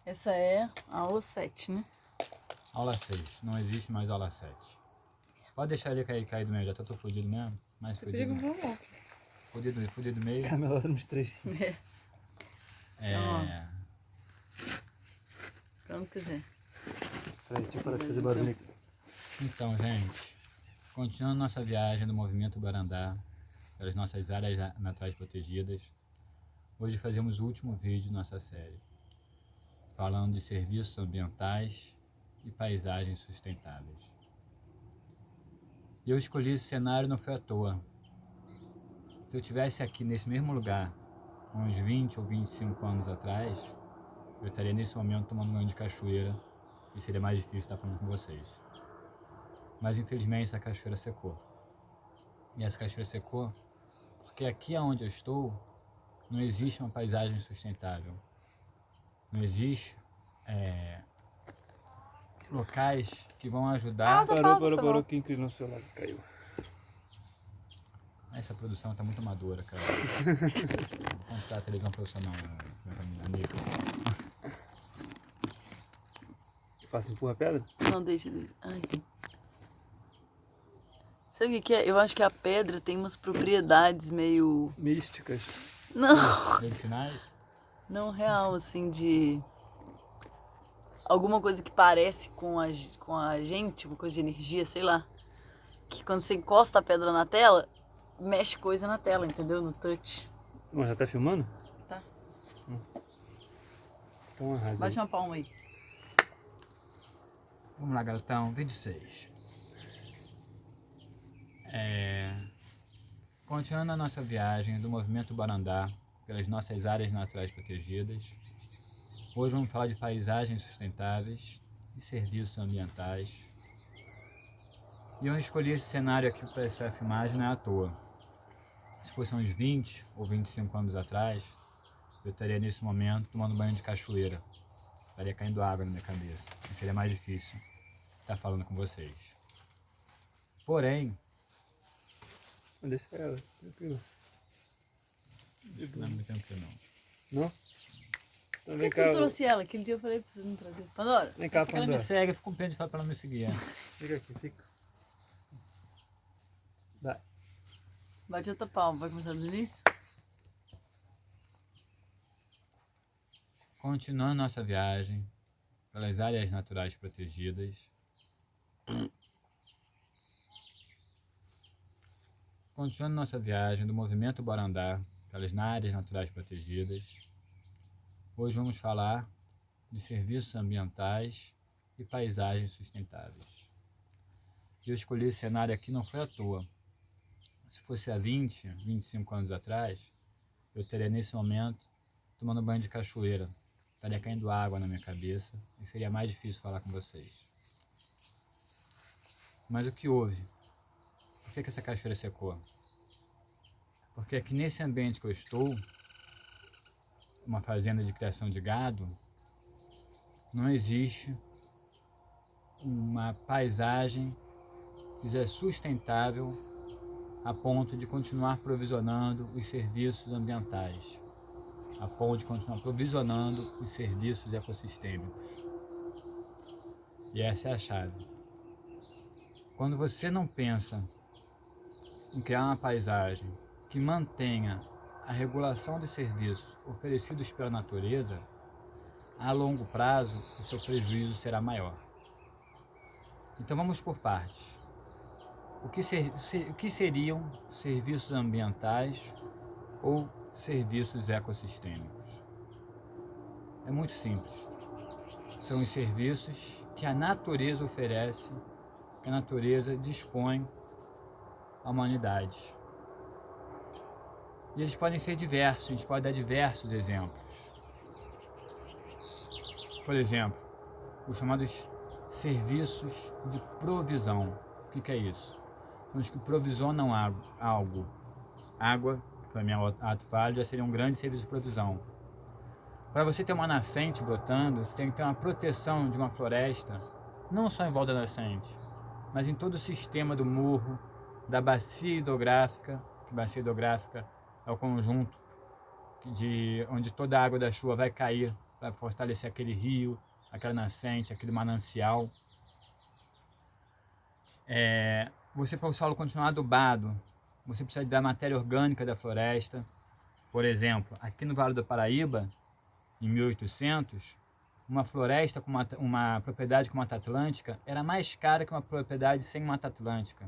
Essa é a aula 7, né? Aula 6. Não existe mais aula 7. Pode deixar ele cair do meio, já tô fudido mesmo. Mais Você podia fudido. comprar um óculos. Fudido do meio. Camela nos 3. Como quiser. Peraí, deixa eu parar de fazer barulho aqui. Então, gente, continuando nossa viagem do movimento Guarandá, pelas nossas áreas naturais protegidas, hoje fazemos o último vídeo de nossa série, falando de serviços ambientais e paisagens sustentáveis. E eu escolhi esse cenário não foi à toa. Se eu estivesse aqui nesse mesmo lugar, uns 20 ou 25 anos atrás, eu estaria nesse momento tomando banho de cachoeira e seria mais difícil estar falando com vocês. Mas infelizmente essa cachoeira secou. E essa cachoeira secou porque aqui onde eu estou não existe uma paisagem sustentável. Não existe locais que vão ajudar. Parou, que inclinou o celular, caiu. Essa produção está muito amadora, cara. Vou comprar a televisão profissional na Nico. Faço empurra a pedra? Não, deixa. Ai. Sabe o que é? Eu acho que a pedra tem umas propriedades meio... Místicas. Não, Medicinais? não real, assim, de... Alguma coisa que parece com a gente, uma coisa de energia, sei lá. Que quando você encosta a pedra na tela, mexe coisa na tela, entendeu? No touch. Mas já tá filmando? Tá. Então arrasa. Bate uma palma aí. Vamos lá, garotão. Vídeo 6. Continuando a nossa viagem do movimento Guarandá pelas nossas áreas naturais protegidas, hoje vamos falar de paisagens sustentáveis e serviços ambientais. E eu escolhi esse cenário aqui para essa filmagem não é à toa. Se fosse uns 20 ou 25 anos atrás, eu estaria nesse momento tomando banho de cachoeira. Estaria caindo água na minha cabeça. E seria mais difícil estar falando com vocês. Porém, Deixa ela, tranquilo. não é muito tempo não. Não? Então Por vem que cá. tu trouxe ela? Aquele dia eu falei pra você não trazer. Pandora? Vem cá, Ela me Pandora. segue, eu fico com pena de falar para ela não me seguir. Fica aqui, fica. Vai. Bate outra palma. Vai começar do início? Continuando nossa viagem pelas áreas naturais protegidas, continuando nossa viagem do movimento Guarandá pelas áreas naturais protegidas, hoje vamos falar de serviços ambientais e paisagens sustentáveis. Eu escolhi esse cenário aqui não foi à toa. Se fosse há 20, 25 anos atrás, eu teria nesse momento tomando banho de cachoeira. Estaria caindo água na minha cabeça e seria mais difícil falar com vocês. Mas o que houve? Por que essa cachoeira secou? Porque aqui nesse ambiente que eu estou, uma fazenda de criação de gado, não existe uma paisagem que seja sustentável a ponto de continuar provisionando os serviços ambientais, a ponto de continuar provisionando os serviços ecossistêmicos. E essa é a chave. Quando você não pensa em criar uma paisagem que mantenha a regulação dos serviços oferecidos pela natureza, a longo prazo o seu prejuízo será maior. Então vamos por partes. O que seriam serviços ambientais ou serviços ecossistêmicos? É muito simples. São os serviços que a natureza oferece, que a natureza dispõe à humanidade. E eles podem ser diversos, a gente pode dar diversos exemplos. Por exemplo, os chamados serviços de provisão. O que é isso? São os que provisionam algo. Água, que foi a minha ato falho, já seria um grande serviço de provisão. Para você ter uma nascente brotando, você tem que ter uma proteção de uma floresta, não só em volta da nascente, mas em todo o sistema do morro, da bacia hidrográfica. A bacia hidrográfica é o conjunto onde toda a água da chuva vai cair para fortalecer aquele rio, aquela nascente, aquele manancial. Você, para o solo continuar adubado, você precisa da matéria orgânica da floresta. Por exemplo, aqui no Vale do Paraíba, em 1800, uma floresta com uma propriedade com Mata Atlântica era mais cara que uma propriedade sem Mata Atlântica.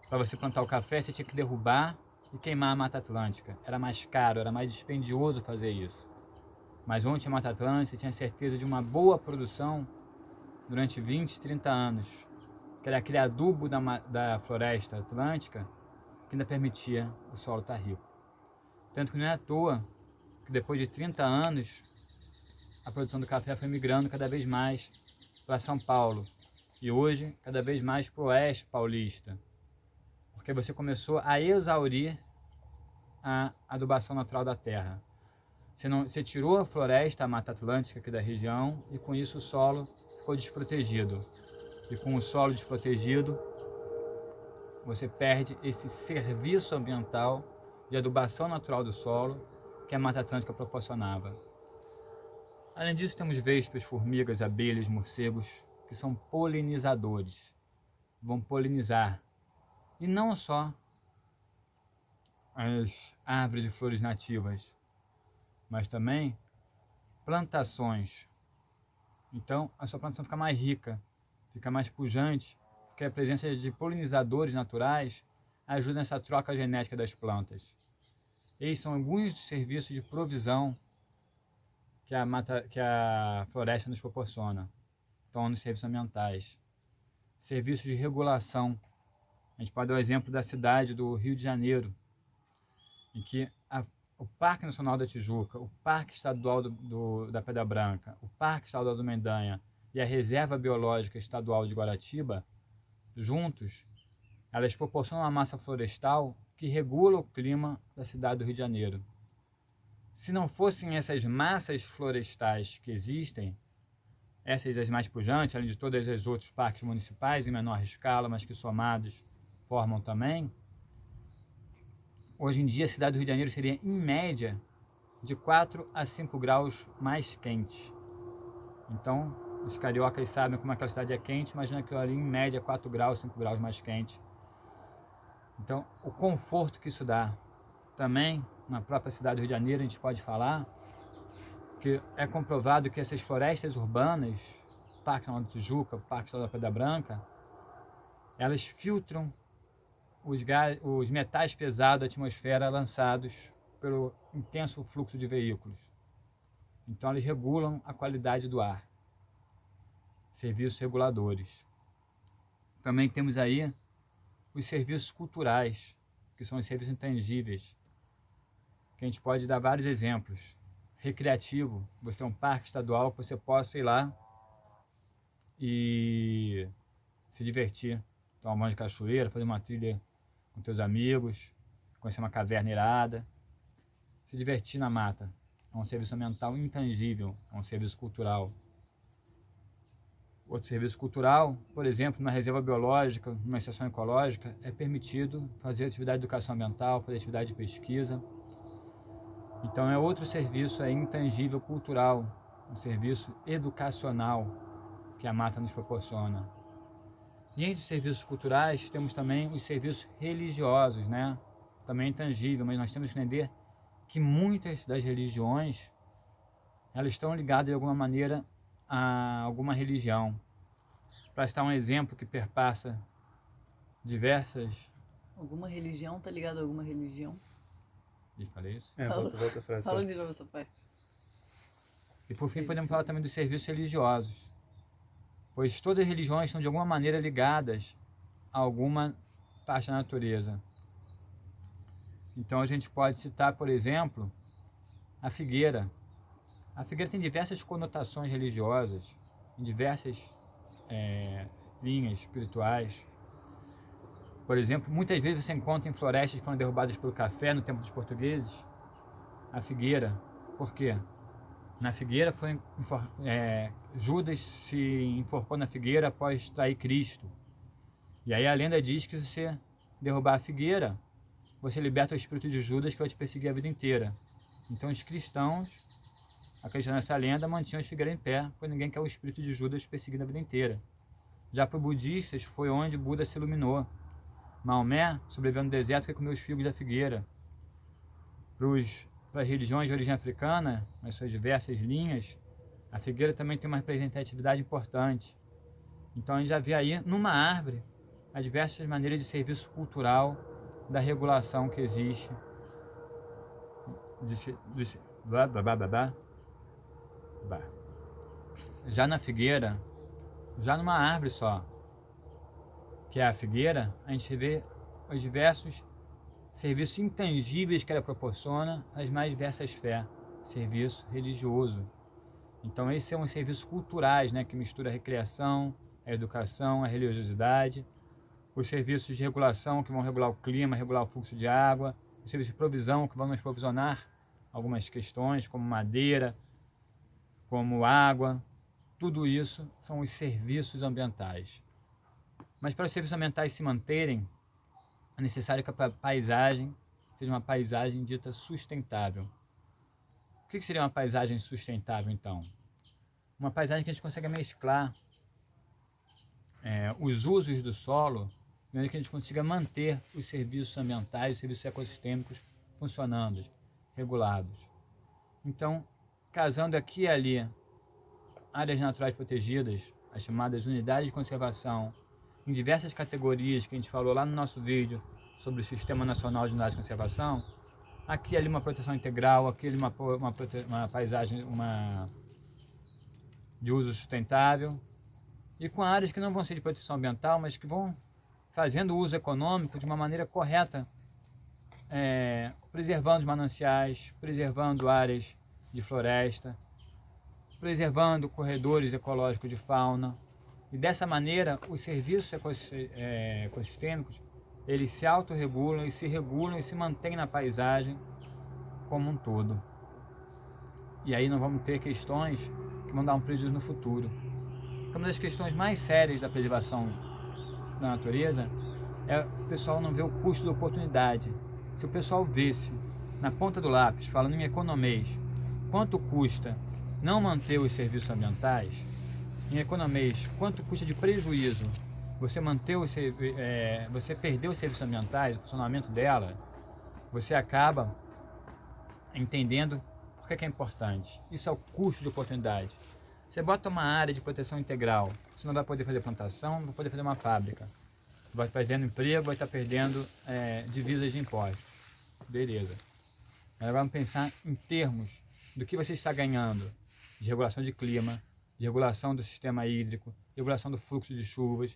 Para você plantar o café, você tinha que derrubar e queimar a Mata Atlântica. Era mais caro, era mais dispendioso fazer isso. Mas onde tinha Mata Atlântica, você tinha certeza de uma boa produção durante 20, 30 anos. Que era aquele adubo da floresta atlântica que ainda permitia o solo estar rico. Tanto que não é à toa que depois de 30 anos a produção do café foi migrando cada vez mais para São Paulo e hoje cada vez mais para o oeste paulista, porque você começou a exaurir a adubação natural da terra. Você tirou a floresta, a Mata Atlântica aqui da região e com isso o solo ficou desprotegido. E com o solo desprotegido, você perde esse serviço ambiental de adubação natural do solo que a Mata Atlântica proporcionava. Além disso, temos vespas, formigas, abelhas, morcegos, que são polinizadores, vão polinizar. E não só as árvores e flores nativas, mas também plantações. Então, a sua plantação fica mais rica, fica mais pujante, porque a presença de polinizadores naturais ajuda nessa troca genética das plantas. Esses são alguns dos serviços de provisão que a floresta nos proporciona. Então, nos serviços ambientais. Serviços de regulação. A gente pode dar o exemplo da cidade do Rio de Janeiro, em que o Parque Nacional da Tijuca, o Parque Estadual da Pedra Branca, o Parque Estadual do Mendanha e a Reserva Biológica Estadual de Guaratiba, juntos, elas proporcionam uma massa florestal que regula o clima da cidade do Rio de Janeiro. Se não fossem essas massas florestais que existem, essas as mais pujantes, além de todas as outros parques municipais em menor escala, mas que somados formam também, hoje em dia a cidade do Rio de Janeiro seria, em média, de 4 a 5 graus mais quente. Então, os cariocas sabem como aquela cidade é quente, imagina aquilo ali em média 4 graus, 5 graus mais quente. Então, o conforto que isso dá. Também, na própria cidade do Rio de Janeiro, a gente pode falar que é comprovado que essas florestas urbanas, Parque Nacional da Tijuca, Parque Estadual da Pedra Branca, elas filtram os metais pesados da atmosfera lançados pelo intenso fluxo de veículos. Então, eles regulam a qualidade do ar. Serviços reguladores. Também temos aí os serviços culturais, que são os serviços intangíveis, que a gente pode dar vários exemplos. Recreativo, você tem um parque estadual que você possa ir lá e se divertir, tomar um banho de cachoeira, fazer uma trilha com teus amigos, conhecer uma caverna irada, se divertir na mata. É um serviço ambiental intangível, é um serviço cultural. Outro serviço cultural, por exemplo, numa reserva biológica, numa estação ecológica, é permitido fazer atividade de educação ambiental, fazer atividade de pesquisa. Então é outro serviço intangível cultural, um serviço educacional que a mata nos proporciona. E entre os serviços culturais temos também os serviços religiosos, né? Também intangível, mas nós temos que entender que muitas das religiões elas estão ligadas de alguma maneira a alguma religião. Para citar um exemplo que perpassa diversas... Alguma religião tá ligada a alguma religião? E falei isso? Volta a frase. Fala de novo essa parte. E por fim Sim, podemos sim. falar também dos serviços religiosos, pois todas as religiões estão de alguma maneira ligadas a alguma parte da natureza. Então a gente pode citar, por exemplo, a figueira. A figueira tem diversas conotações religiosas, em diversas linhas espirituais. Por exemplo, muitas vezes você encontra em florestas que foram derrubadas pelo café no tempo dos portugueses, a figueira. Por quê? Na figueira Judas se enforcou na figueira após trair Cristo. E aí a lenda diz que se você derrubar a figueira, você liberta o espírito de Judas que vai te perseguir a vida inteira. Então os cristãos acreditando nessa lenda, mantinham as figueiras em pé, pois ninguém quer o espírito de Judas perseguindo a vida inteira. Já para os budistas, foi onde Buda se iluminou. Maomé sobreviveu no deserto que comeu os figos da figueira. Para as religiões de origem africana, nas suas diversas linhas, a figueira também tem uma representatividade importante. Então a gente já vê aí, numa árvore, as diversas maneiras de serviço cultural, da regulação que existe. Já na figueira, já numa árvore só, que é a figueira, a gente vê os diversos serviços intangíveis que ela proporciona às mais diversas fés, serviço religioso. Então esses são os serviços culturais, né, que mistura a recreação, a educação, a religiosidade, os serviços de regulação que vão regular o clima, regular o fluxo de água, os serviços de provisão que vão nos provisionar algumas questões, como madeira, como água. Tudo isso são os serviços ambientais. Mas para os serviços ambientais se manterem, é necessário que a paisagem seja uma paisagem dita sustentável. O que seria uma paisagem sustentável, então? Uma paisagem que a gente consegue mesclar os usos do solo, de maneira que a gente consiga manter os serviços ambientais, os serviços ecossistêmicos funcionando, regulados. Então, casando aqui e ali áreas naturais protegidas, as chamadas unidades de conservação, em diversas categorias que a gente falou lá no nosso vídeo sobre o Sistema Nacional de Unidades de Conservação, aqui e ali uma proteção integral, aqui ali uma paisagem de uso sustentável, e com áreas que não vão ser de proteção ambiental, mas que vão fazendo uso econômico de uma maneira correta, preservando os mananciais, preservando áreas de floresta, preservando corredores ecológicos de fauna. E dessa maneira, os serviços ecossistêmicos, eles se autorregulam e se mantêm na paisagem como um todo. E aí não vamos ter questões que vão dar um prejuízo no futuro. Uma das questões mais sérias da preservação da natureza é o pessoal não ver o custo da oportunidade. Se o pessoal visse na ponta do lápis, falando em economês, quanto custa não manter os serviços ambientais, em economês, quanto custa de prejuízo você você perder os serviços ambientais, o funcionamento dela, você acaba entendendo por que é importante. Isso é o custo de oportunidade. Você bota uma área de proteção integral, você não vai poder fazer plantação, não vai poder fazer uma fábrica. Vai estar perdendo emprego, vai estar perdendo divisas de impostos. Beleza. Agora vamos pensar em termos do que você está ganhando de regulação de clima, de regulação do sistema hídrico, de regulação do fluxo de chuvas,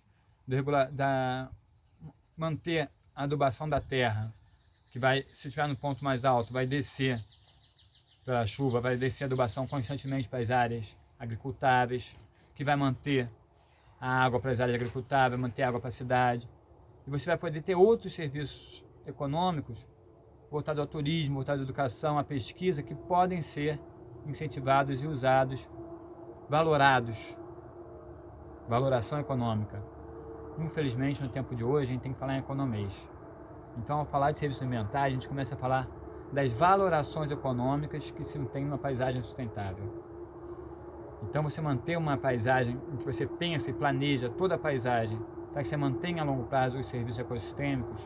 manter a adubação da terra, que vai, se estiver no ponto mais alto, vai descer pela chuva, vai descer a adubação constantemente para as áreas agricultáveis, que vai manter a água para as áreas agricultáveis, manter a água para a cidade. E você vai poder ter outros serviços econômicos voltados ao turismo, voltados à educação, à pesquisa, que podem ser incentivados e usados, valorados. Valoração econômica. Infelizmente, no tempo de hoje, a gente tem que falar em economês. Então, ao falar de serviços ambientais, a gente começa a falar das valorações econômicas que se tem numa paisagem sustentável. Então, você manter uma paisagem em que você pensa e planeja toda a paisagem para que você mantenha a longo prazo os serviços ecossistêmicos,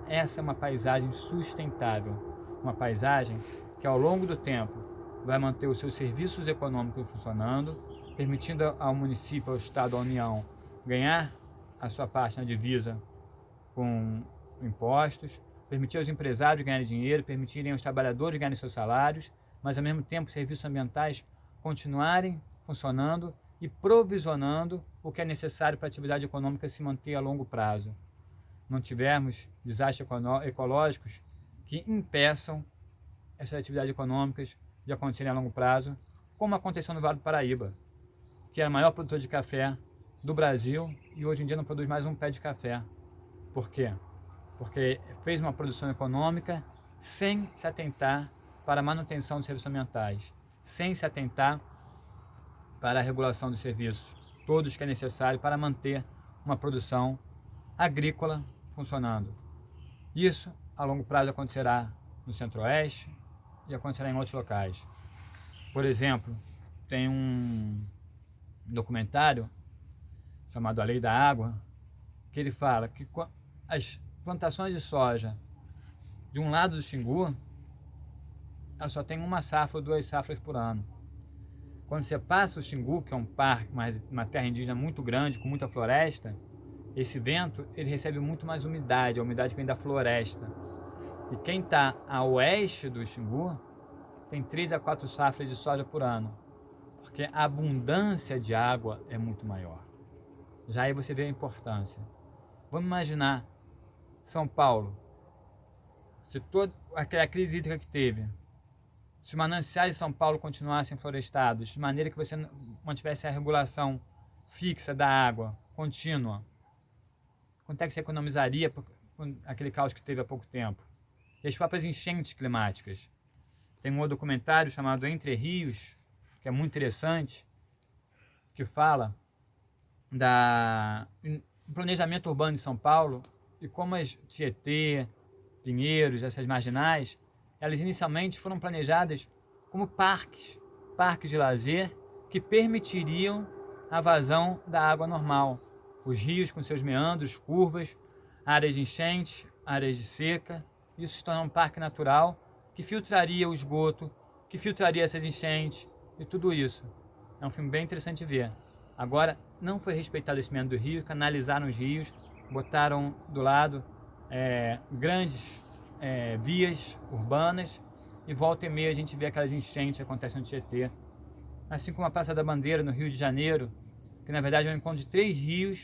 essa é uma paisagem sustentável. Uma paisagem que, ao longo do tempo, vai manter os seus serviços econômicos funcionando, permitindo ao município, ao Estado, à União, ganhar a sua parte na divisa com impostos, permitir aos empresários ganharem dinheiro, permitirem aos trabalhadores ganharem seus salários, mas, ao mesmo tempo, serviços ambientais continuarem funcionando e provisionando o que é necessário para a atividade econômica se manter a longo prazo. Não tivermos desastres ecológicos que impeçam essas atividades econômicas de acontecerem a longo prazo, como aconteceu no Vale do Paraíba, que é o maior produtor de café do Brasil e hoje em dia não produz mais um pé de café. Por quê? Porque fez uma produção econômica sem se atentar para a manutenção dos serviços ambientais, sem se atentar para a regulação dos serviços, todos que é necessário para manter uma produção agrícola funcionando. Isso, a longo prazo, acontecerá no Centro-Oeste e acontecerá em outros locais. Por exemplo, tem um documentário chamado A Lei da Água, que ele fala que as plantações de soja de um lado do Xingu, ela só tem uma safra ou 2 safras por ano. Quando você passa o Xingu, que é um parque, uma terra indígena muito grande, com muita floresta, esse vento ele recebe muito mais umidade, a umidade que vem da floresta. E quem está a oeste do Xingu tem 3 a 4 safras de soja por ano, porque a abundância de água é muito maior. Já aí você vê a importância. Vamos imaginar São Paulo, se toda aquela crise hídrica que teve, se os mananciais de São Paulo continuassem florestados, de maneira que você mantivesse a regulação fixa da água, contínua, quanto é que você economizaria com aquele caos que teve há pouco tempo? E as próprias enchentes climáticas. Tem um outro documentário chamado Entre Rios, que é muito interessante, que fala do planejamento urbano de São Paulo e como as Tietê, Pinheiros, essas marginais, elas inicialmente foram planejadas como parques de lazer que permitiriam a vazão da água normal. Os rios com seus meandros, curvas, áreas de enchente, áreas de seca. Isso se torna um parque natural que filtraria o esgoto, que filtraria essas enchentes e tudo isso. É um filme bem interessante de ver. Agora, não foi respeitado esse meandro do rio, canalizaram os rios, botaram do lado grandes vias urbanas e volta e meia a gente vê aquelas enchentes que acontecem no Tietê. Assim como a Praça da Bandeira, no Rio de Janeiro, que na verdade é um encontro de 3 rios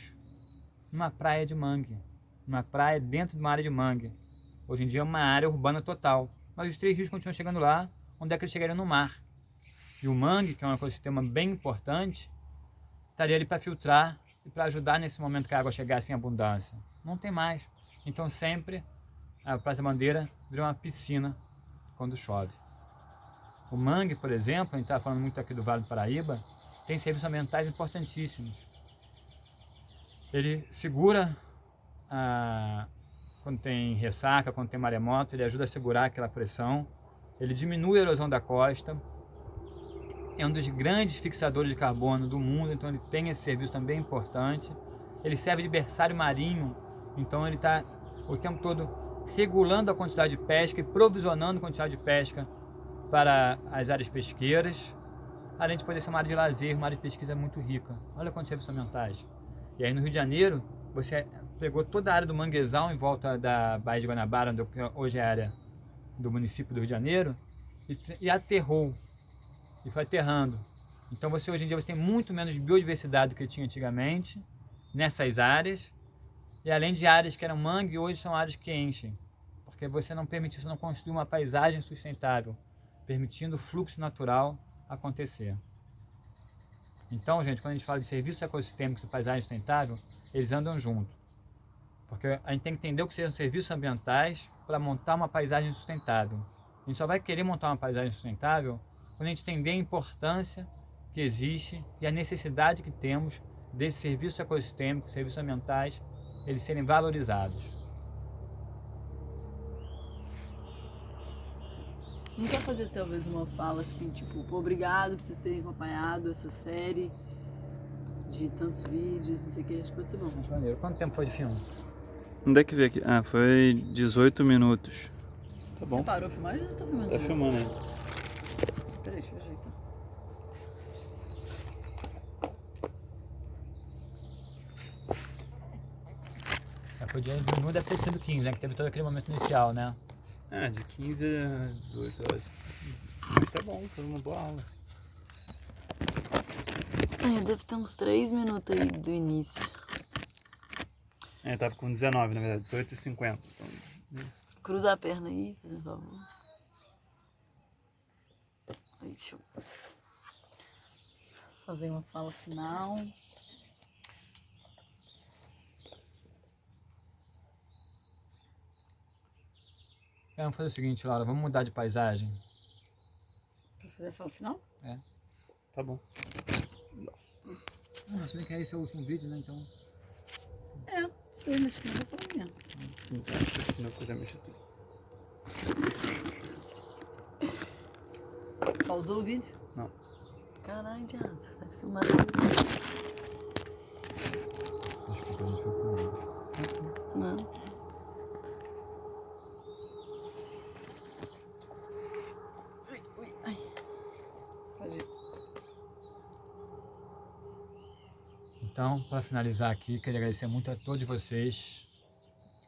numa praia de mangue. Uma praia dentro de uma área de mangue. Hoje em dia é uma área urbana total. Mas os 3 rios continuam chegando lá, onde é que eles chegariam no mar. E o mangue, que é um ecossistema bem importante, estaria ali para filtrar e para ajudar nesse momento que a água chegasse em abundância. Não tem mais. Então sempre a Praça da Bandeira vira uma piscina quando chove. O mangue, por exemplo, a gente está falando muito aqui do Vale do Paraíba, tem serviços ambientais importantíssimos. Ele segura, quando tem ressaca, quando tem maremoto, ele ajuda a segurar aquela pressão, ele diminui a erosão da costa, é um dos grandes fixadores de carbono do mundo, então ele tem esse serviço também importante. Ele serve de berçário marinho, então ele está o tempo todo regulando a quantidade de pesca e provisionando a quantidade de pesca para as áreas pesqueiras, além de poder ser uma área de lazer, uma área de pesquisa muito rica. Olha quantos serviços ambientais. E aí no Rio de Janeiro, você pegou toda a área do manguezal em volta da Baía de Guanabara, onde hoje é a área do município do Rio de Janeiro, e aterrou, e foi aterrando. Então hoje em dia você tem muito menos biodiversidade do que tinha antigamente nessas áreas, e além de áreas que eram mangue, hoje são áreas que enchem, porque você não construiu uma paisagem sustentável, permitindo o fluxo natural acontecer. Então, gente, quando a gente fala de serviços ecossistêmicos e paisagem sustentável, eles andam juntos. Porque a gente tem que entender o que sejam serviços ambientais para montar uma paisagem sustentável. A gente só vai querer montar uma paisagem sustentável quando a gente entender a importância que existe e a necessidade que temos desses serviços ecossistêmicos, serviços ambientais, eles serem valorizados. Não quer fazer talvez uma fala assim, tipo, pô, obrigado por vocês terem acompanhado essa série de tantos vídeos, não sei o que, acho que pode ser bom. Muito maneiro. Quanto tempo foi de filme? Onde é que vê aqui? Ah, foi 18 minutos. Tá bom. Você parou a filmagem ou você tá filmando? Tá filmando aí. Peraí, deixa eu ajeitar. Foi dia 21, deve ter sido 15, né? Que teve todo aquele momento inicial, né? Ah, de 15 a 18 horas. Mas tá bom, foi uma boa aula. Deve ter uns 3 minutos aí do início. Tava com 19, na verdade, 18h50. Então... Cruza a perna aí, por favor. Aí, deixa eu fazer uma fala final. Vamos fazer o seguinte, Laura, vamos mudar de paisagem. Pra fazer a fala final? É. Tá bom. Não, se bem que esse é o último vídeo, né? Então. Sei, mas que não vou falar mesmo. Não coisa mexer tudo. Pausou o vídeo? Não. Caralho, Thiago, você tá filmando. Desculpa, não foi comigo. Não. Ui, ai. Pode ir. Então, para finalizar aqui, queria agradecer muito a todos vocês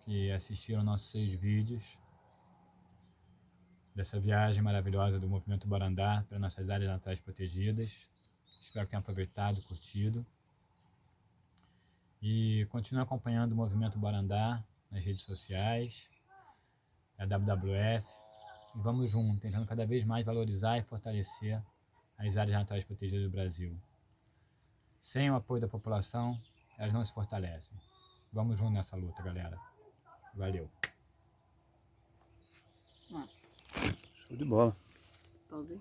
que assistiram nossos 6 vídeos dessa viagem maravilhosa do Movimento Barandá para nossas áreas naturais protegidas. Espero que tenham aproveitado, curtido. E continue acompanhando o Movimento Barandá nas redes sociais, a WWF, e vamos juntos, tentando cada vez mais valorizar e fortalecer as áreas naturais protegidas do Brasil. Sem o apoio da população, elas não se fortalecem. Vamos juntos nessa luta, galera. Valeu. Nossa. Show de bola. Pausei.